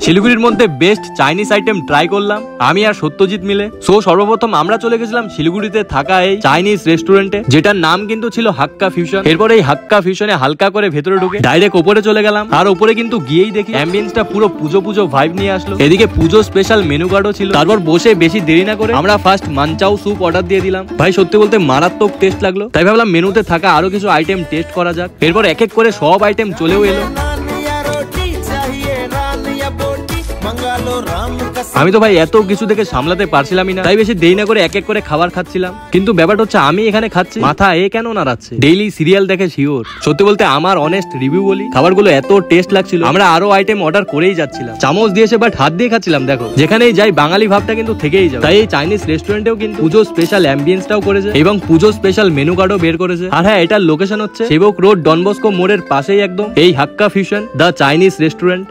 শিলিগুড়ির মধ্যে best Chinese item try করলাম আমি আর সত্যজিৎ মিলে। সো সর্বপ্রথম আমরা চলে গেছিলাম শিলিগুড়িতে থাকা এই চাইনিজ রেস্টুরেন্টে, যেটার নাম কিন্তু ছিল হাক্কা ফিউশন। এরপর এই হাক্কা ফিউশনে হালকা করে ভেতরে ঢুকে ডাইরেক্ট উপরে চলে গেলাম। আর উপরে কিন্তু গিয়েই দেখি অ্যাম্বিয়েন্সটা পুরো পুজো পুজো ভাইব নিয়ে আসলো। এদিকে পুজো স্পেশাল মেনু কার্ডও ছিল। তারপর বসে বেশি দেরি না করে আমরা ফার্স্ট মানচাও স্যুপ অর্ডার দিয়ে দিলাম। ভাই সত্যি বলতে মারাত্মক টেস্ট লাগলো, তাই ভাবলাম মেনুতে থাকা আরো কিছু আইটেম টেস্ট করা যাক। এরপর এক এক করে সব আইটেম চলেও এলো। আমি তো ভাই এত কিছু দেখে সামলাতে পারছিলামই না, তাই বেশি দেরি না করে এক এক করে খাবার খাচ্ছিলাম। কিন্তু ব্যাপারটা হচ্ছে আমি এখানে খাচ্ছি, মাথা কেন নাড়াচ্ছে। ডেইলি সিরিয়াল দেখে শিওর। সত্যি বলতে আমার অনেস্ট রিভিউ বলি, খাবারগুলো এত টেস্ট লাগছিল আমরা আরো আইটেম অর্ডার করেই যাচ্ছিলাম। চামচ দিয়েছে বাট হাত দিয়ে খাচ্ছিলাম। দেখো যেখানেই যাই বাঙালি ভাবটা কিন্তু থেকেই যাবে। তাই এই চাইনিজ রেস্টুরেন্টেও কিন্তু পুজো স্পেশাল অ্যাম্বিয়েন্সটাও করেছে এবং পুজো স্পেশাল মেনু কার্ডও বের করেছে। আর হ্যাঁ, এটার লোকেশন হচ্ছে সেবক রোড ডন বস্কো মোড়ের পাশেই একদম এই হাক্কা ফিউশন দ্য চাইনিজ রেস্টুরেন্ট।